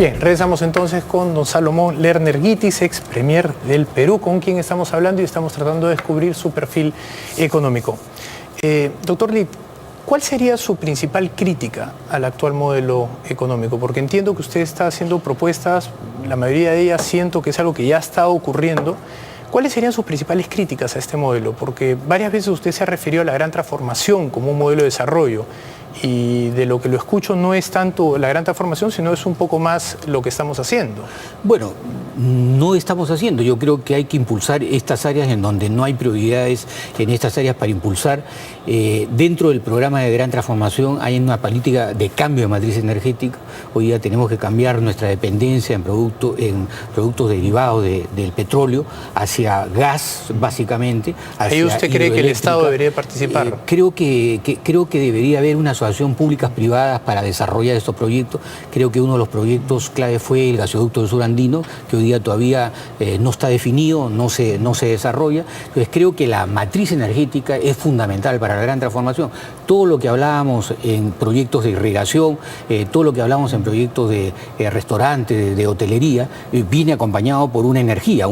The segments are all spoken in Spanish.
Bien, regresamos entonces con don Salomón Lerner Guitis, ex premier del Perú, con quien estamos hablando y estamos tratando de descubrir su perfil económico. Doctor Lit, ¿cuál sería su principal crítica al actual modelo económico? Porque entiendo que usted está haciendo propuestas, la mayoría de ellas siento que es algo que ya está ocurriendo. ¿Cuáles serían sus principales críticas a este modelo? Porque varias veces usted se ha referido a la gran transformación como un modelo de desarrollo, y de lo que lo escucho no es tanto la gran transformación, sino es un poco más lo que estamos haciendo. Bueno, no estamos haciendo. Yo creo que hay que impulsar estas áreas en donde no hay prioridades en estas áreas para impulsar. Dentro del programa de gran transformación hay una política de cambio de matriz energética. Hoy día tenemos que cambiar nuestra dependencia en productos derivados del petróleo hacia gas, básicamente. ¿Ahí usted cree que el Estado debería participar? Creo que debería haber una asociación públicas privadas para desarrollar estos proyectos. Creo que uno de los proyectos clave fue el gasoducto del sur andino, que hoy día todavía no está definido, no se desarrolla. Entonces creo que la matriz energética es fundamental para la gran transformación. Todo lo que hablábamos en proyectos de irrigación, todo lo que hablamos en proyectos de restaurantes, de hotelería, viene acompañado por una energía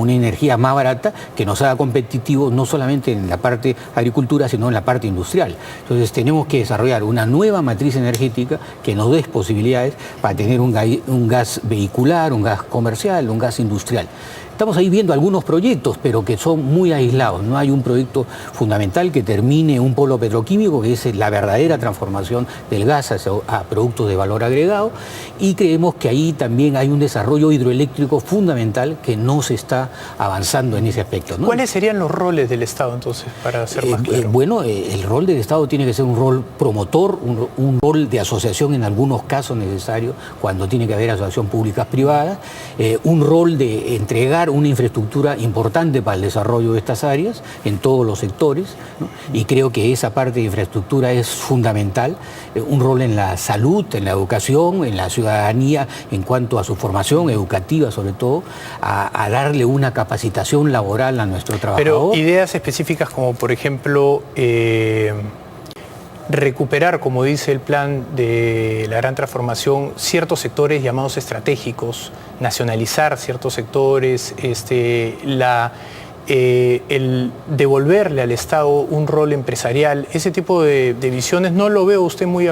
más barata que nos haga competitivos no solamente en la parte agricultura, sino en la parte industrial. Entonces tenemos que desarrollar una nueva matriz energética que nos dé posibilidades para tener un gas vehicular, un gas comercial, un gas industrial. Estamos ahí viendo algunos proyectos, pero que son muy aislados. No hay un proyecto fundamental que termine un polo petroquímico, que es la verdadera transformación del gas a productos de valor agregado. Y creemos que ahí también hay un desarrollo hidroeléctrico fundamental que no se está avanzando en ese aspecto, ¿no? ¿Cuáles serían los roles del Estado, entonces, para ser más claro? Bueno, el rol del Estado tiene que ser un rol promotor, un rol de asociación en algunos casos necesarios, cuando tiene que haber asociación públicas-privadas, un rol de entregar una infraestructura importante para el desarrollo de estas áreas en todos los sectores, ¿no? Y creo que esa parte de infraestructura es fundamental, un rol en la salud, en la educación, en la ciudadanía, en cuanto a su formación educativa sobre todo, a darle una capacitación laboral a nuestro trabajador. Pero ideas específicas como, por ejemplo, recuperar, como dice el plan de la gran transformación, ciertos sectores llamados estratégicos, nacionalizar ciertos sectores, el devolverle al Estado un rol empresarial, ese tipo de visiones, ¿no lo veo usted muy...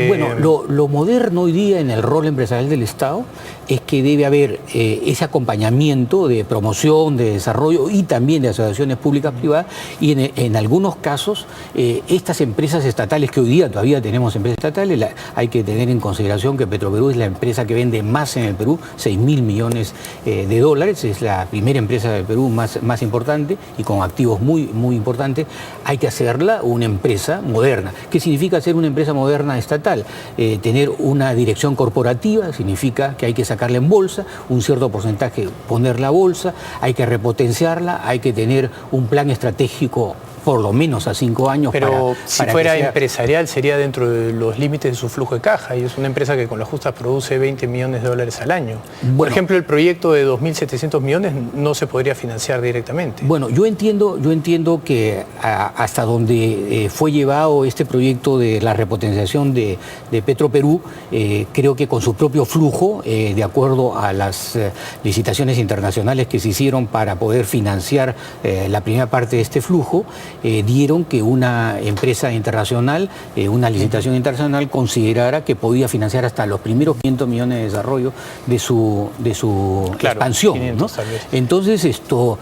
Bueno, lo moderno hoy día en el rol empresarial del Estado es que debe haber ese acompañamiento de promoción, de desarrollo y también de asociaciones públicas privadas, y en algunos casos estas empresas estatales, que hoy día todavía tenemos empresas estatales, hay que tener en consideración que Petroperú es la empresa que vende más en el Perú, 6.000 millones de dólares, es la primera empresa del Perú más importante y con activos muy importantes. Hay que hacerla una empresa moderna. ¿Qué significa ser una empresa moderna estatal? Tener una dirección corporativa significa que hay que sacarla en bolsa, un cierto porcentaje ponerla a bolsa, hay que repotenciarla, hay que tener un plan estratégico por lo menos a 5 años. Pero si fuera empresarial sería dentro de los límites de su flujo de caja, y es una empresa que con las justas produce 20 millones de dólares al año. Bueno, por ejemplo, el proyecto de 2.700 millones no se podría financiar directamente. Bueno, yo entiendo que hasta donde fue llevado este proyecto de la repotenciación de Petroperú, creo que con su propio flujo, de acuerdo a las licitaciones internacionales que se hicieron para poder financiar la primera parte de este flujo, dieron que una empresa internacional, una licitación internacional, considerara que podía financiar hasta los primeros 500 millones de desarrollo de su expansión, 500, ¿no? Entonces esto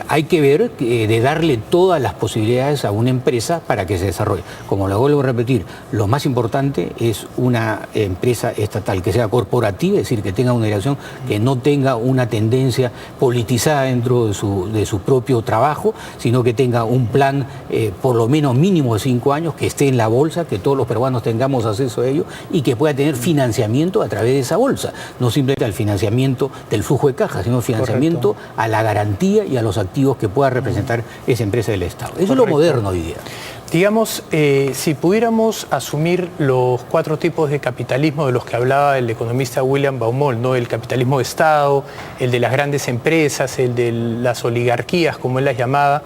hay que ver de darle todas las posibilidades a una empresa para que se desarrolle. Como lo vuelvo a repetir, lo más importante es una empresa estatal que sea corporativa, es decir, que tenga una dirección, que no tenga una tendencia politizada dentro de su propio trabajo, sino que tenga un plan por lo menos mínimo de 5 años, que esté en la bolsa, que todos los peruanos tengamos acceso a ello y que pueda tener financiamiento a través de esa bolsa, no simplemente al financiamiento del flujo de caja, sino financiamiento a la garantía y a los activos que pueda representar esa empresa del Estado. Eso es lo moderno hoy día. Digamos, si pudiéramos asumir los 4 tipos de capitalismo de los que hablaba el economista William Baumol, ¿no? El capitalismo de Estado, el de las grandes empresas, el de las oligarquías, como él las llamaba,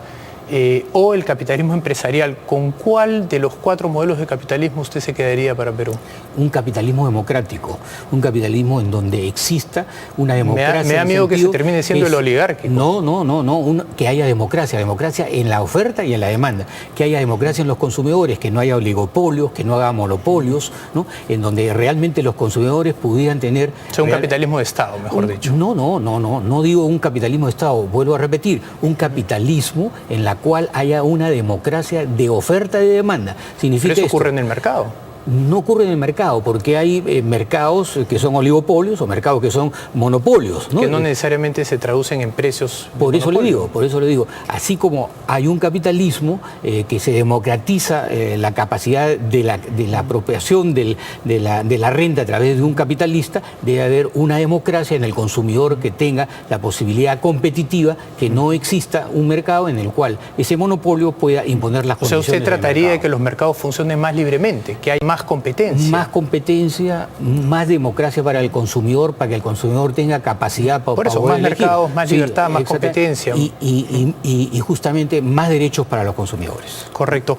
o el capitalismo empresarial, ¿con cuál de los 4 modelos de capitalismo usted se quedaría para Perú? Un capitalismo democrático, un capitalismo en donde exista una democracia. Me da miedo que se termine siendo el oligárquico. No, que haya democracia en la oferta y en la demanda, que haya democracia en los consumidores, que no haya oligopolios, que no haga monopolios, ¿no? En donde realmente los consumidores pudieran tener... O sea, un capitalismo de Estado, mejor dicho. No digo un capitalismo de Estado, vuelvo a repetir, un capitalismo en la cual haya una democracia de oferta y de demanda. Significa Pero eso ocurre en el mercado. No ocurre en el mercado, porque hay mercados que son oligopolios o mercados que son monopolios, ¿no? Que no necesariamente se traducen en precios. Por eso le digo, así como hay un capitalismo que se democratiza la capacidad de la apropiación de la renta a través de un capitalista, debe haber una democracia en el consumidor que tenga la posibilidad competitiva, que no exista un mercado en el cual ese monopolio pueda imponer las condiciones. O sea, usted trataría de que los mercados funcionen más libremente, que hay más competencia. Más competencia, más democracia para el consumidor, para que el consumidor tenga capacidad para Por eso, poder más elegir. mercados, más libertad, más competencia. Y justamente más derechos para los consumidores. Correcto.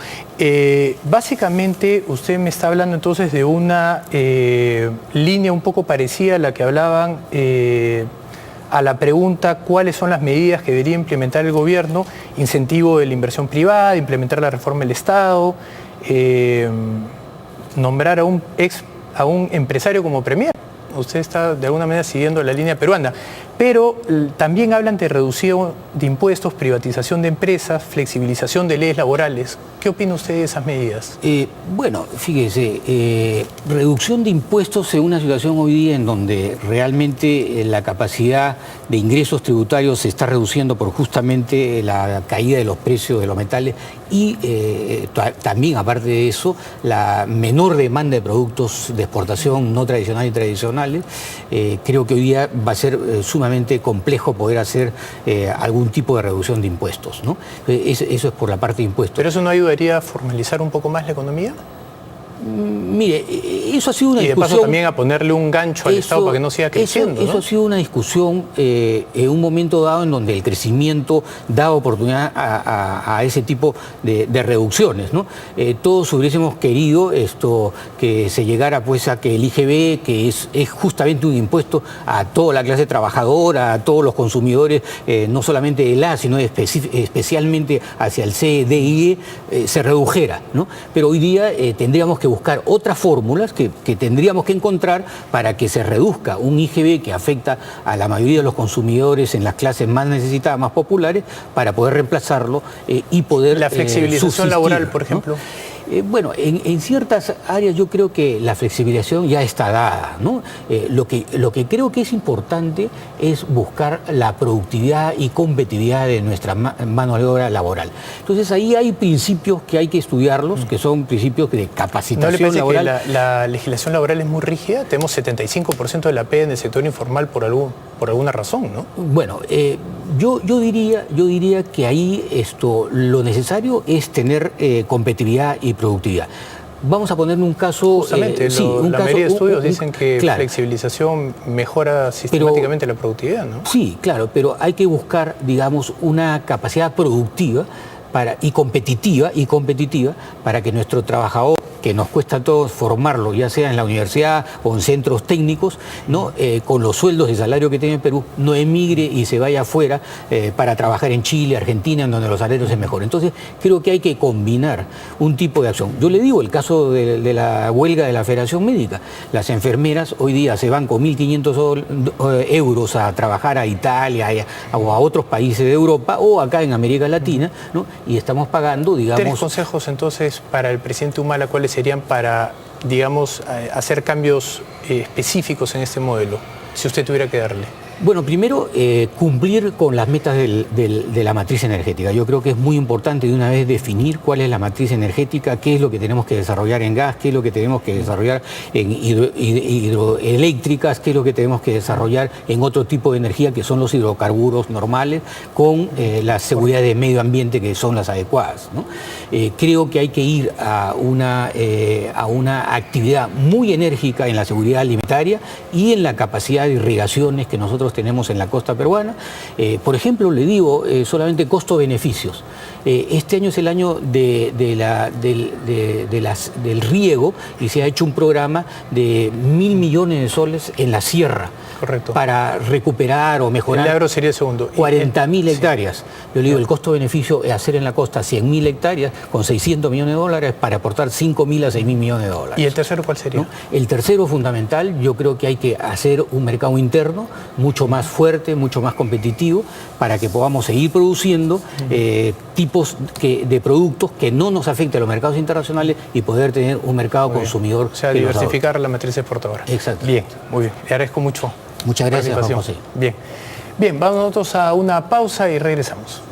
Básicamente, usted me está hablando entonces de una línea un poco parecida a la que hablaban a la pregunta cuáles son las medidas que debería implementar el gobierno: incentivo de la inversión privada, implementar la reforma del Estado, nombrar a un empresario como premier. Usted está de alguna manera siguiendo la línea peruana, pero también hablan de reducción de impuestos, privatización de empresas, flexibilización de leyes laborales. ¿Qué opina usted de esas medidas? Bueno, fíjese, reducción de impuestos en una situación hoy día en donde realmente la capacidad de ingresos tributarios se está reduciendo por justamente la caída de los precios de los metales y también, aparte de eso, la menor demanda de productos de exportación no tradicionales y tradicionales. Creo que hoy día va a ser sumamente complejo poder hacer algún tipo de reducción de impuestos, ¿no? Eso es por la parte de impuestos. ¿Pero eso no ayudaría a formalizar un poco más la economía? Mire, eso ha sido una discusión... Y de paso también a ponerle un gancho al Estado para que no siga creciendo, Eso ¿no? ha sido una discusión en un momento dado en donde el crecimiento da oportunidad a ese tipo de reducciones, ¿no? Todos hubiésemos querido que se llegara pues a que el IGB, que es justamente un impuesto a toda la clase trabajadora, a todos los consumidores, no solamente del A, sino especialmente hacia el C, D y E, se redujera, ¿no? Pero hoy día tendríamos que buscar otras fórmulas que tendríamos que encontrar para que se reduzca un IGB que afecta a la mayoría de los consumidores en las clases más necesitadas, más populares, para poder reemplazarlo y poder la flexibilización subsistir, laboral, por ejemplo. ¿no? Bueno, en ciertas áreas yo creo que la flexibilización ya está dada, ¿no? Lo que creo que es importante es buscar la productividad y competitividad de nuestra mano de obra laboral. Entonces ahí hay principios que hay que estudiarlos, que son principios de capacitación ¿No le parece laboral. que la legislación laboral es muy rígida? Tenemos 75% de la PEA en el sector informal por alguna razón, ¿no? Bueno, yo diría que ahí lo necesario es tener competitividad y productividad. Vamos a poner un caso... Justamente, la mayoría de estudios dicen que claro, flexibilización mejora sistemáticamente la productividad, ¿no? Sí, claro, pero hay que buscar, digamos, una capacidad productiva y competitiva para que nuestro trabajador, que nos cuesta a todos formarlo, ya sea en la universidad o en centros técnicos, ¿no? Con los sueldos de salario que tiene Perú, no emigre y se vaya afuera para trabajar en Chile, Argentina, en donde los salarios es mejor. Entonces, creo que hay que combinar un tipo de acción. Yo le digo el caso de la huelga de la Federación Médica. Las enfermeras hoy día se van con 1.500 euros a trabajar a Italia o a otros países de Europa o acá en América Latina, ¿no? Y estamos pagando, digamos... 3 consejos entonces para el presidente Humala, ¿cuáles serían para, digamos, hacer cambios específicos en este modelo, si usted tuviera que darle? Bueno, primero, cumplir con las metas de la matriz energética. Yo creo que es muy importante de una vez definir cuál es la matriz energética, qué es lo que tenemos que desarrollar en gas, qué es lo que tenemos que desarrollar en hidroeléctricas, qué es lo que tenemos que desarrollar en otro tipo de energía que son los hidrocarburos normales, con la seguridad de medio ambiente que son las adecuadas, ¿no? Creo que hay que ir a una actividad muy enérgica en la seguridad alimentaria y en la capacidad de irrigaciones que nosotros tenemos en la costa peruana. Por ejemplo, le digo solamente costo-beneficios. Este año es el año del riego y se ha hecho un programa de 1.000 millones de soles en la sierra. Correcto. Para recuperar o mejorar. El agro sería el segundo. 40.000 hectáreas. Yo le digo, el costo-beneficio es hacer en la costa 100.000 hectáreas con $600 millones para aportar 5.000 a 6.000 millones de dólares. ¿Y el tercero cuál sería? ¿No? El tercero fundamental, yo creo que hay que hacer un mercado interno mucho más fuerte, mucho más competitivo, para que podamos seguir produciendo tipos de productos que no nos afecten a los mercados internacionales y poder tener un mercado consumidor. O sea, diversificar la matriz exportadora. Exacto. Bien, muy bien. Le agradezco mucho. Muchas gracias, Juan José. Bien. Bien, vamos nosotros a una pausa y regresamos.